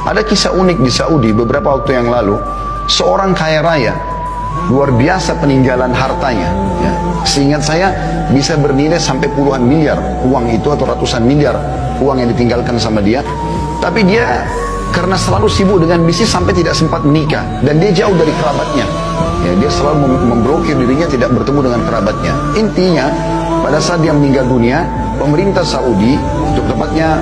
Ada kisah unik di Saudi beberapa waktu yang lalu. Seorang kaya raya, luar biasa peninggalan hartanya, ya. Seingat saya bisa bernilai sampai puluhan miliar uang itu, atau ratusan miliar uang yang ditinggalkan sama dia. Tapi dia karena selalu sibuk dengan bisnis sampai tidak sempat menikah, dan dia jauh dari kerabatnya, ya, dia selalu memblokir dirinya, tidak bertemu dengan kerabatnya. Intinya pada saat dia meninggal dunia, pemerintah Saudi, untuk tepatnya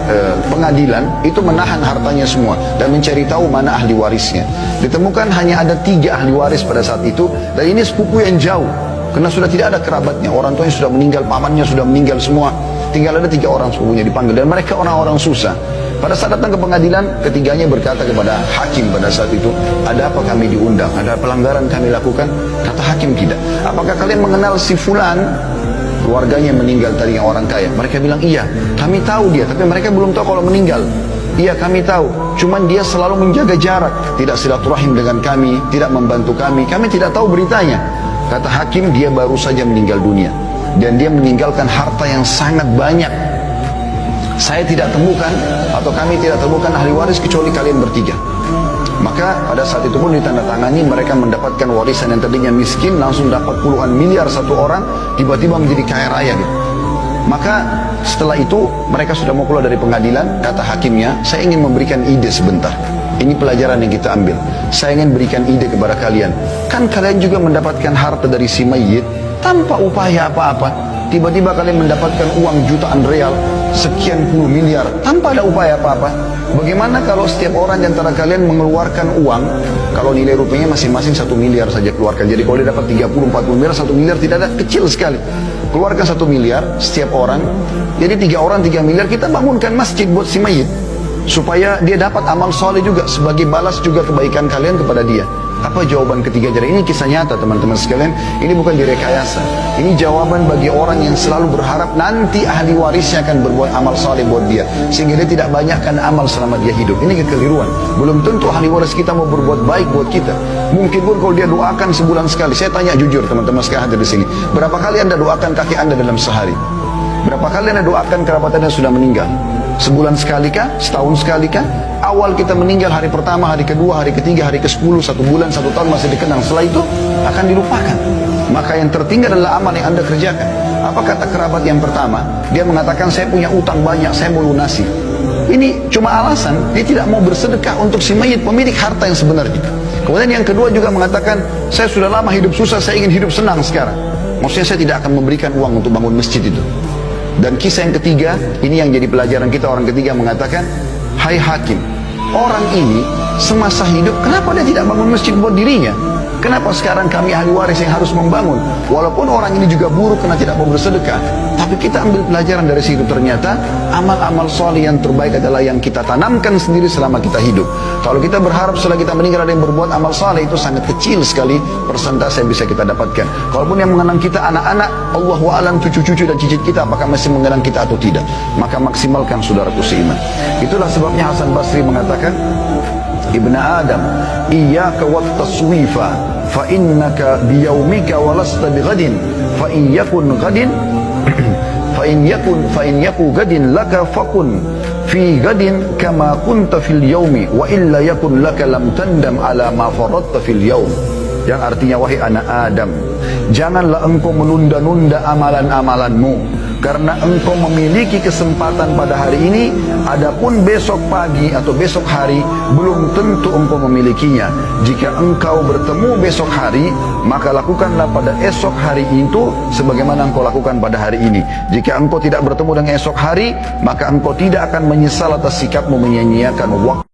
pengadilan, itu menahan hartanya semua dan mencari tahu mana ahli warisnya. Ditemukan hanya ada 3 ahli waris pada saat itu, dan ini sepupu yang jauh, karena sudah tidak ada kerabatnya, orang tuanya sudah meninggal, pamannya sudah meninggal semua, tinggal ada 3 orang sepupunya dipanggil, dan mereka orang-orang susah. Pada saat datang ke pengadilan, ketiganya berkata kepada hakim pada saat itu, ada apa kami diundang? Ada pelanggaran kami lakukan? Kata hakim, tidak. Apakah kalian mengenal si fulan? Keluarganya meninggal tadinya orang kaya. Mereka bilang, iya, kami tahu dia, tapi mereka belum tahu kalau meninggal. Iya, kami tahu, cuman dia selalu menjaga jarak, tidak silaturahim dengan kami, tidak membantu kami tidak tahu beritanya. Kata hakim, dia baru saja meninggal dunia, dan dia meninggalkan harta yang sangat banyak. Saya tidak temukan, atau kami tidak temukan ahli waris kecuali kalian bertiga. Maka pada saat itu pun ditandatangani, mereka mendapatkan warisan yang tadinya miskin, langsung dapat puluhan miliar satu orang, tiba-tiba menjadi kaya raya gitu. Maka setelah itu mereka sudah mau keluar dari pengadilan, kata hakimnya, saya ingin memberikan ide sebentar. Ini pelajaran yang kita ambil. Saya ingin berikan ide kepada kalian. Kan kalian juga mendapatkan harta dari si mayit tanpa upaya apa-apa. Tiba-tiba kalian mendapatkan uang jutaan real, sekian puluh miliar, tanpa ada upaya apa-apa. Bagaimana kalau setiap orang di antara kalian mengeluarkan uang, kalau nilai rupiahnya masing-masing 1 miliar saja keluarkan. Jadi kalau dia dapat 30-40 miliar, 1 miliar tidak ada, kecil sekali. Keluarkan 1 miliar setiap orang, jadi 3 orang 3 miliar, kita bangunkan masjid buat si mayit, supaya dia dapat amal soleh juga, sebagai balas juga kebaikan kalian kepada dia. Apa jawaban ketiga? Jadi ini kisah nyata teman-teman sekalian, ini bukan direkayasa. Ini jawaban bagi orang yang selalu berharap nanti ahli warisnya akan berbuat amal saleh buat dia, sehingga dia tidak banyakkan amal selama dia hidup. Ini kekeliruan. Belum tentu ahli waris kita mau berbuat baik buat kita. Mungkin pun kalau dia doakan sebulan sekali. Saya tanya jujur teman-teman sekalian hadir di sini, berapa kali Anda doakan kakek Anda dalam sehari? Berapa kali Anda doakan kerabat Anda sudah meninggal? Sebulan sekali kah? Setahun sekali kah? Awal kita meninggal, hari pertama, hari kedua, hari ketiga, hari ke-10, 1 bulan, 1 tahun masih dikenang. Setelah itu akan dilupakan. Maka yang tertinggal adalah amal yang Anda kerjakan. Apa kata kerabat yang pertama? Dia mengatakan, saya punya utang banyak, saya mau lunasi. Ini cuma alasan, dia tidak mau bersedekah untuk si mayit, pemilik harta yang sebenarnya. Kemudian yang kedua juga mengatakan, saya sudah lama hidup susah, saya ingin hidup senang sekarang. Maksudnya saya tidak akan memberikan uang untuk bangun masjid itu. Dan kisah yang ketiga, ini yang jadi pelajaran kita, orang ketiga mengatakan, hai hakim, orang ini semasa hidup kenapa dia tidak bangun masjid buat dirinya? Kenapa sekarang kami ahli waris yang harus membangun? Walaupun orang ini juga buruk karena tidak mau bersedekah, tapi kita ambil pelajaran dari situ. Ternyata amal-amal soleh yang terbaik adalah yang kita tanamkan sendiri selama kita hidup. Kalau kita berharap setelah kita meninggal ada yang berbuat amal soleh, itu sangat kecil sekali persentase yang bisa kita dapatkan. Kalaupun yang mengenang kita anak-anak, Allahu a'lam, cucu-cucu dan cicit kita apakah masih mengenang kita atau tidak, maka maksimalkan saudaraku seiman. Itulah sebabnya Hasan Basri mengatakan, Ibn Adam, iyyaka wat taswifa, fa innaka biyaumika walasta bighadin, fa in yakun ghadin fa in yaku ghadin laka fakun fi ghadin kama kunta fil yaumi, wa illa yakun laka lam tandam ala ma faradta fil yaum. Yang artinya, wahai anak Adam, janganlah engkau menunda-nunda amalan-amalanmu, karena engkau memiliki kesempatan pada hari ini, adapun besok pagi atau besok hari belum tentu engkau memilikinya. Jika engkau bertemu besok hari, maka lakukanlah pada esok hari itu sebagaimana engkau lakukan pada hari ini. Jika engkau tidak bertemu dengan esok hari, maka engkau tidak akan menyesal atas sikapmu menyia-nyiakan waktu.